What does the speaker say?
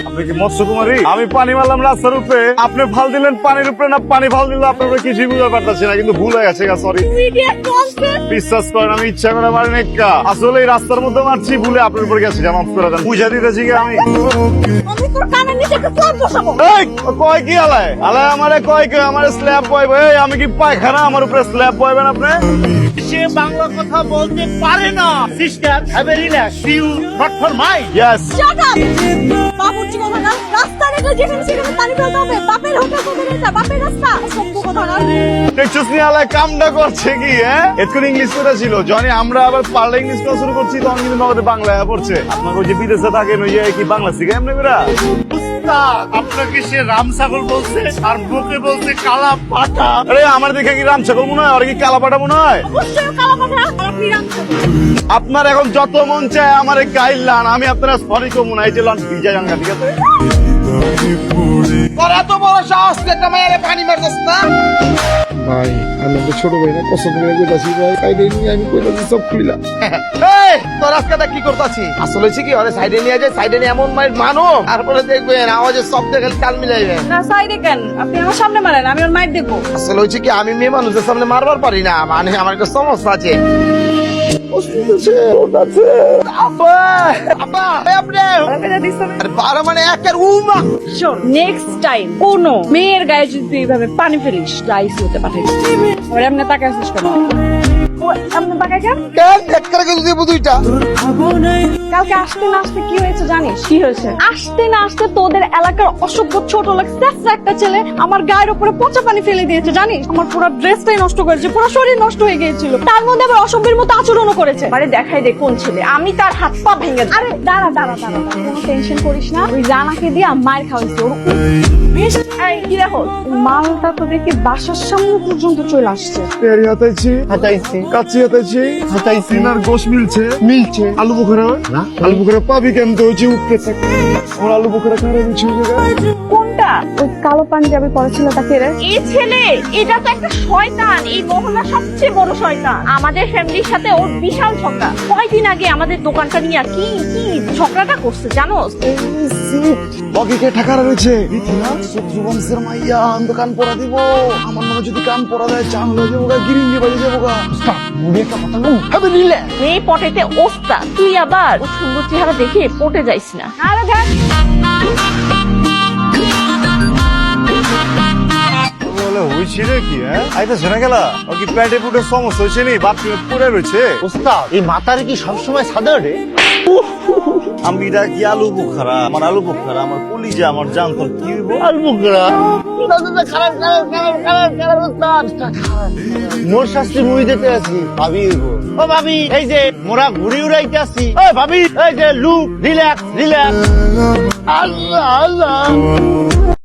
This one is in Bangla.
আপনি কি মৎস্য কুমারী? আমি পানি মারলাম রাস্তার উপরে, আপনি ভাল দিলেন পানির উপরে, না পানি ভাল দিল আপনার উপরে, কিছুই বুঝতে পারতেছি না, কিন্তু ভুল হয়ে গেছে। সরি, বিশ্বাস করেন আমি ইচ্ছা করে মারিনি। আসলে এই রাস্তার মধ্যে মারছি, ভুলে আপনার উপরে গেছি, মাফ করে দেন। বুঝা দিতেছি কি আমি? এই, কয় কি আলায় আলায় আমারে কয় কি আমারে স্ল্যাব বয়বে? এই, আমি কি পায়খানা, আমার উপরে স্ল্যাব বয়বেন আপনি? সে বাংলা কথা বলতে পারে না। Sister, have a relax, you not for my. Yes. Shut up. বাবুর্চি কথা না, রাস্তা রেখে যেখানে সেখানে পানি ফেলতে হবে। বাপের হোটেল কোথায় এটা? বাপের রাস্তা, সভ্য কথা না। দেখছিস নি আলায় কামটা করছে কি? হ্যাঁ, এতক্ষণ ইংলিশ কথা ছিল, যখনই আমরা আবার পারলে ইংলিশ কথা শুরু করছি, তখন কিন্তু আমাদের বাংলায় পড়ছে। আপনার ওই যে বিদেশে থাকেন, ওই যে কি বাংলা শিখে এমনি করে? আপনাকে সে রাম ছাগল বলছে, আর মুখে বলছে কালা পাটা। আরে আমার দেখে কি রাম ছাগল মনে হয়, আর কি কালা পাটা মনে হয়? অবশ্যই কালা কথা, আপনি রাখছেন। আপনার এখন যত মন চায় আমারে গাইলান, আমি আপনারা সরি কমু না, এই যে লন ভিজা জাঙ্গা, ঠিক আছে? তোর এত বড় সাহস, একটা মেয়েরে পানি মারছিস না? ভাই আমি তো ছোট ভাই না, পছন্দ করে কইতাছি ভাই, সাইডে নিয়ে আমি কইতাছি সব খুইলা। এই, তোর আজকেটা কি করতাছি? আসলে হচ্ছে কি, ওরে সাইডে নিয়ে যায়, সাইডে নিয়ে এমন মাইর মানো, তারপরে দেখবেন আওয়াজের শব্দে খালি তাল মিলাইবে। না সাইডে কেন? আপনি আমার সামনে মারেন, আমি ওর মাইর দেখবো। আসলে হচ্ছে কি, আমি মেয়ে মানুষের সামনে মারবার পারি না, মানে আমার একটা সমস্যা আছে। আব্বা, আব্বা, এই আপনি? আরে বারো মানে একের উমা। শোন, নেক্সট টাইম কোনো মেয়ের গায়ে যদি তুই এইভাবে পানি ফেলিস, রাইস হতে পাঠাই। ওরে এমনি তাকায় আসিস কেন? ও এমনি তাকায় কেন? কেন একবার করে দিয়ে বুঝুইটা? কালকে আসতে না আসতে কি হয়েছে জানিস? কি হয়েছে? আসতে না আসতে তোদের এলাকার অসভ্য ছোট লোক স্যাসরা একটা ছেলে আমার গায়ের উপরে পচা পানি ফেলে দিয়েছে, জানিস? আমার পুরো ড্রেসটাই নষ্ট করেছে, পুরো শরীর নষ্ট হয়ে গিয়েছিল। তার মধ্যে আবার অসভ্যের মতো আচরণও করেছে। আরে দেখাই দে কোন ছেলে, আমি তার হাত পা ভেঙে দেব। আরে দাঁড়া দাঁড়া দাঁড়া, কোনো টেনশন করিস না, ওই রানাকে দিয়ে মায়ের খাওয়াইছে ওর। এই কি দেখো, মালটা তো দেখি বাসার সামনে পর্যন্ত চলে আসছে। পেয়ারি হাতাইছি, হাতাইছি, কাচ্চি হাতাইছি, হাতাইছি, সিনার গোশ মিলছে, মিলছে। আলু বোখরা আলু বোখরা পাবি কেন? তো ওই যে উপরে থাকে আমার আলু বোখরা খারাপ হচ্ছে। কোনটা? ওই কালো পাঞ্জাবি পরা ছেলেটা কে রে? এই ছেলে, এটা তো একটা শয়তান, এই মহল্লার সবচেয়ে বড় শয়তান। আমাদের ফ্যামিলির সাথে ওর বিশাল ঝগড়া। কয়দিন আগে আমাদের দোকানটা নিয়ে কি কি ঝগড়াটা করছে জানোস? বগিকে ঠাকা রয়েছে না, শত্রু বংশের মাইয়া, আমি কান পরা দিব। আমার নামে যদি কান পরা দেয়, চান হয়ে যাবো গা, গিরিঙ্গি বাজে যাবো গা। মেয়ে পটেতে ওস্তাদ, তুই আবার ও সুন্দর চেহারা দেখে পটে যাইস না। আরে দেখ, বলে হয়েছে রে কি? হ্যাঁ, আইতা শোনা গেলা ও কি প্যান্টে পুটে সমস্যা হয়েছে নি? বাথরুমে পড়ে রয়েছে। ওস্তাদ, এই মাথারে কি সবসময় সাদা রে? আমি কি আলু বোখরা? আমার আলু বোখরা, আমার কলিজা, আমার জান, তোর কি হইব? আলু বোখরা। খারাপ খারাপ খারাপ খারাপ খারাপ ওস্তাদ। মোর শাস্তি মুই দিতে আছি, ভাবি হইব। ও ভাবি, এই যে মোরা ঘুরি উড়াইতে আছি। ও ভাবি, এই যে লুক, রিল্যাক্স রিল্যাক্স। আল্লাহ আল্লাহ।